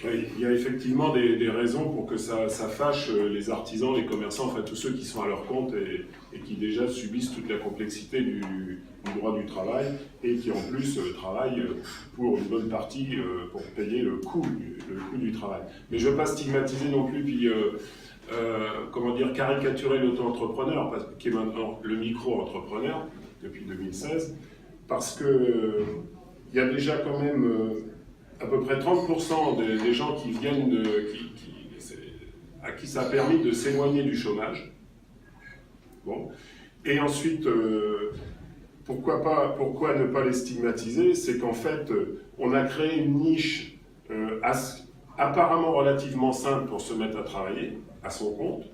Oui, il y a effectivement des raisons pour que ça fâche les artisans, les commerçants, enfin tous ceux qui sont à leur compte et qui déjà subissent toute la complexité du droit du travail et qui en plus travaillent pour une bonne partie pour payer le coût du travail. Mais je ne veux pas stigmatiser non plus, puis comment dire, caricaturer l'auto-entrepreneur, qui est maintenant le micro-entrepreneur depuis 2016, parce que il y a déjà quand même à peu près 30% des gens qui viennent à qui ça a permis de s'éloigner du chômage. Bon. Et ensuite, pourquoi ne pas les stigmatiser? C'est qu'en fait, on a créé une niche apparemment relativement simple pour se mettre à travailler à son compte,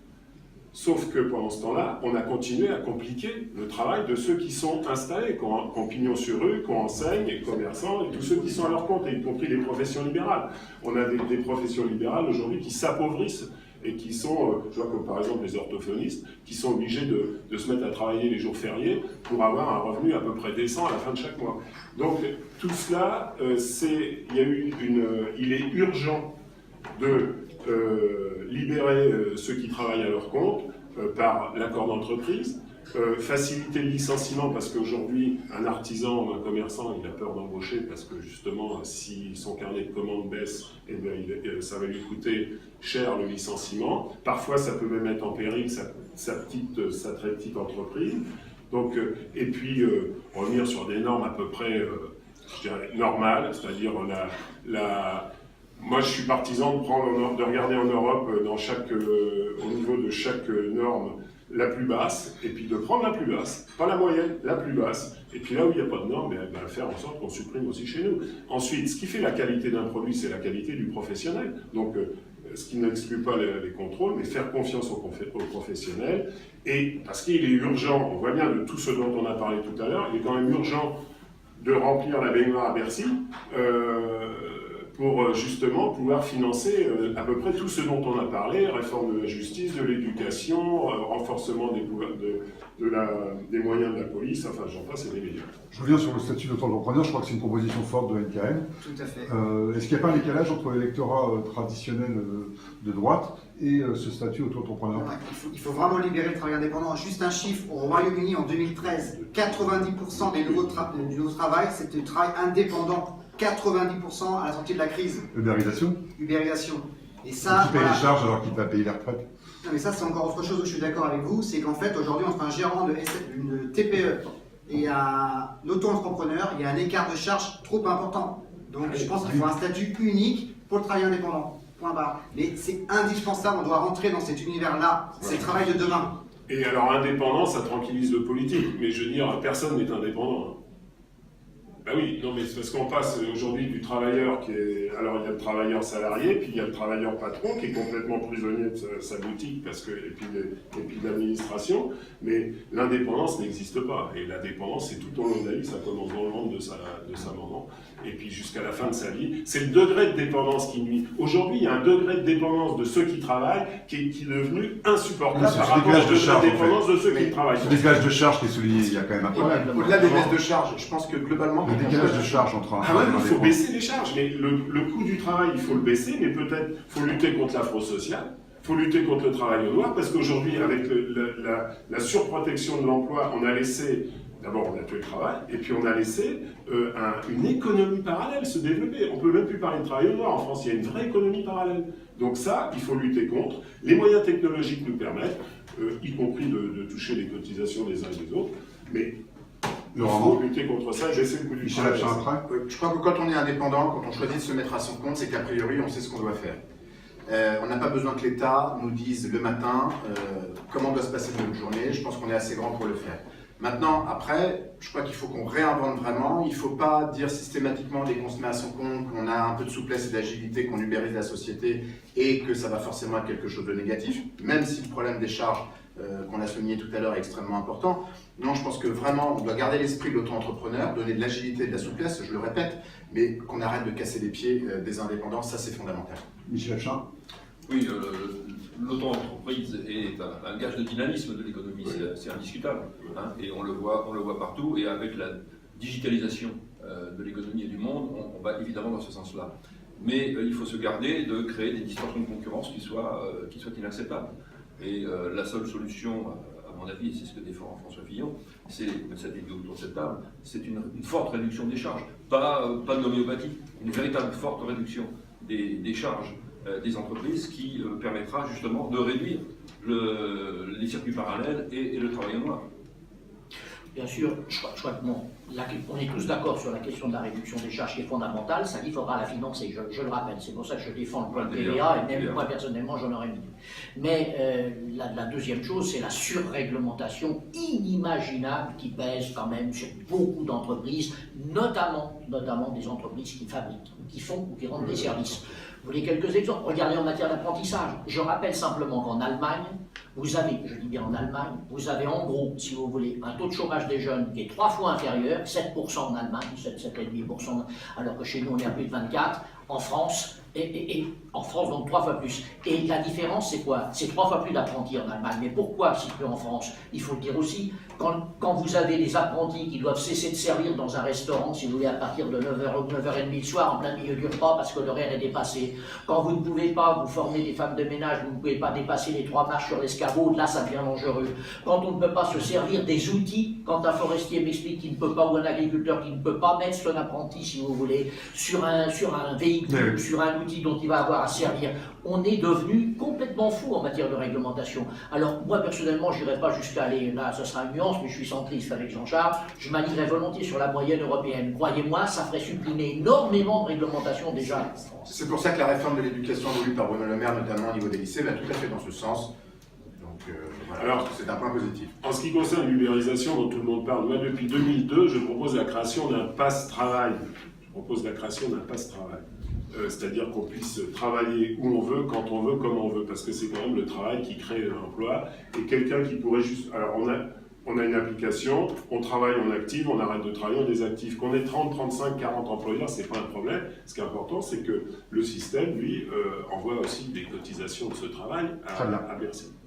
sauf que pendant ce temps-là, on a continué à compliquer le travail de ceux qui sont installés, qui ont pignon sur rue, qui enseignent, les commerçants, et tous ceux qui sont à leur compte, y compris les professions libérales. On a des professions libérales aujourd'hui qui s'appauvrissent et qui sont, je vois comme par exemple les orthophonistes, qui sont obligés de se mettre à travailler les jours fériés pour avoir un revenu à peu près décent à la fin de chaque mois. Donc tout cela, il est urgent de libérer ceux qui travaillent à leur compte par l'accord d'entreprise, faciliter le licenciement parce qu'aujourd'hui un artisan ou un commerçant il a peur d'embaucher parce que justement si son carnet de commandes baisse, eh bien, ça va lui coûter cher le licenciement. Parfois ça peut même mettre en péril sa très petite entreprise. Donc, et puis revenir sur des normes à peu près je dirais, normales, c'est-à-dire moi, je suis partisan de regarder en Europe, au niveau de chaque norme, la plus basse, et puis de prendre la plus basse, pas la moyenne, la plus basse, et puis là où il n'y a pas de norme, faire en sorte qu'on supprime aussi chez nous. Ensuite, ce qui fait la qualité d'un produit, c'est la qualité du professionnel. Donc, ce qui n'exclut pas les contrôles, mais faire confiance aux professionnels, et parce qu'il est urgent, on voit bien de tout ce dont on a parlé tout à l'heure, il est quand même urgent de remplir la baignoire à Bercy, pour justement pouvoir financer à peu près tout ce dont on a parlé, réforme de la justice, de l'éducation, renforcement des moyens de la police, enfin j'en passe et des meilleurs. Je reviens sur le statut d'auto-entrepreneur, je crois que c'est une proposition forte de NKM. Tout à fait. Est-ce qu'il n'y a pas un décalage entre l'électorat traditionnel de droite et ce statut auto-entrepreneur? Il faut vraiment libérer le travail indépendant. Juste un chiffre, au Royaume-Uni en 2013, 90% du nouveau travail, c'était du travail indépendant. 90% à la sortie de la crise. Ubérisation. Et ça, qui paye les charges alors qu'il va payer les retraites? Non, mais ça, c'est encore autre chose où je suis d'accord avec vous, c'est qu'en fait, aujourd'hui, entre un gérant d'une TPE et un auto-entrepreneur, il y a un écart de charge trop important. Donc, je pense qu'il faut un statut unique pour le travail indépendant. Point barre. Mais c'est indispensable, on doit rentrer dans cet univers-là. C'est le travail de demain. Et alors, indépendant, ça tranquillise le politique. Mais je veux dire, personne n'est indépendant. Ben oui, non mais c'est parce qu'on passe aujourd'hui du travailleur qui est... Alors il y a le travailleur salarié, puis il y a le travailleur patron qui est complètement prisonnier de sa boutique et puis de l'administration, mais l'indépendance n'existe pas. Et la dépendance, c'est tout au long de la vie, ça commence dans le ventre de sa maman, et puis jusqu'à la fin de sa vie. C'est le degré de dépendance qui nuit. Aujourd'hui, il y a un degré de dépendance de ceux qui travaillent qui est devenu insupportable par rapport au degré de dépendance de ceux qui travaillent. Le décalage de charge qui est souligné, il y a quand même un problème. Au-delà des baisses de charges, je pense que globalement... Le décalage de charge entre un... Ah ouais, il faut baisser les charges, mais le coût du travail, il faut le baisser, mais peut-être il faut lutter contre la fraude sociale, il faut lutter contre le travail au noir, parce qu'aujourd'hui, avec la surprotection de l'emploi, on a laissé, d'abord on a tué le travail, et puis on a laissé une économie parallèle se développer. On ne peut même plus parler de travail au noir, en France, il y a une vraie économie parallèle. Donc ça, il faut lutter contre. Les moyens technologiques nous permettent, y compris de toucher les cotisations des uns et des autres, mais... Il faut lutter contre ça et baisser le coût du travail. Je crois que quand on est indépendant, quand on choisit de se mettre à son compte, c'est qu'a priori on sait ce qu'on doit faire. On n'a pas besoin que l'État nous dise le matin comment doit se passer notre journée. Je pense qu'on est assez grand pour le faire. Maintenant, après, je crois qu'il faut qu'on réinvente vraiment. Il ne faut pas dire systématiquement dès qu'on se met à son compte qu'on a un peu de souplesse et d'agilité, qu'on ubérise la société et que ça va forcément être quelque chose de négatif, même si le problème des charges qu'on a souligné tout à l'heure est extrêmement important. Non, je pense que vraiment, on doit garder l'esprit de l'auto-entrepreneur, donner de l'agilité et de la souplesse, je le répète, mais qu'on arrête de casser les pieds des indépendants, ça c'est fondamental. Michel Achin. Oui, l'auto-entreprise est un gage de dynamisme de l'économie, c'est indiscutable, hein, et on le voit partout, et avec la digitalisation de l'économie et du monde, on va évidemment dans ce sens-là. Mais il faut se garder de créer des distorsions de concurrence qui soient inacceptables. Et la seule solution, à mon avis, et c'est ce que défend François Fillon, ça a été dit autour de cette table, c'est une forte réduction des charges. Pas de l'homéopathie, une véritable forte réduction des charges des entreprises qui permettra justement de réduire les circuits parallèles et le travail en noir. Bien sûr, je crois que bon, on est tous d'accord sur la question de la réduction des charges qui est fondamentale, ça il faudra la financer, je le rappelle, c'est pour ça que je défends le point de TVA, et même moi personnellement j'en aurais mis. Mais la deuxième chose, c'est la surréglementation inimaginable qui pèse quand même sur beaucoup d'entreprises, notamment des entreprises qui fabriquent, qui font ou qui rendent des services. Vous voulez quelques exemples? Regardez en matière d'apprentissage. Je rappelle simplement qu'en Allemagne, vous avez, je dis bien en Allemagne, vous avez en gros, si vous voulez, un taux de chômage des jeunes qui est 3 fois inférieur, 7% en Allemagne, 7,5%, alors que chez nous on est à plus de 24%, en France, et en France donc 3 fois plus. Et la différence c'est quoi? C'est 3 fois plus d'apprentis en Allemagne. Mais pourquoi si peu en France? Il faut le dire aussi, quand vous avez des apprentis qui doivent cesser de servir dans un restaurant, si vous voulez, à partir de 9h ou 9h30 le soir, en plein milieu du repas, parce que l'horaire est dépassé, quand vous ne pouvez pas vous former des femmes de ménage, vous ne pouvez pas dépasser les 3 marches sur l'escabeau, là ça devient dangereux. Quand on ne peut pas se servir des outils, quand un forestier m'explique qu'il ne peut pas, ou un agriculteur qui ne peut pas mettre son apprenti, si vous voulez, sur un véhicule, sur un outil dont il va avoir à servir, on est devenu complètement fou en matière de réglementation. Alors moi personnellement, je n'irai pas jusqu'à aller, là ça sera une nuance, mais je suis centriste avec Jean-Charles, je m'alignerais volontiers sur la moyenne européenne. Croyez-moi, ça ferait supprimer énormément de réglementation déjà en France. C'est pour ça que la réforme de l'éducation voulue par Bruno Le Maire, notamment au niveau des lycées, va tout à fait dans ce sens. Donc voilà, alors, c'est un point positif. En ce qui concerne l'ubérisation dont tout le monde parle, moi depuis 2002, je propose la création d'un passe-travail. C'est-à-dire qu'on puisse travailler où on veut, quand on veut, comme on veut, parce que c'est quand même le travail qui crée l'emploi. Et quelqu'un qui pourrait juste... Alors on a une application, on travaille, on active, on arrête de travailler, on désactive. Qu'on ait 30, 35, 40 employeurs, c'est pas un problème. Ce qui est important, c'est que le système, lui, envoie aussi des cotisations de ce travail à Bercy.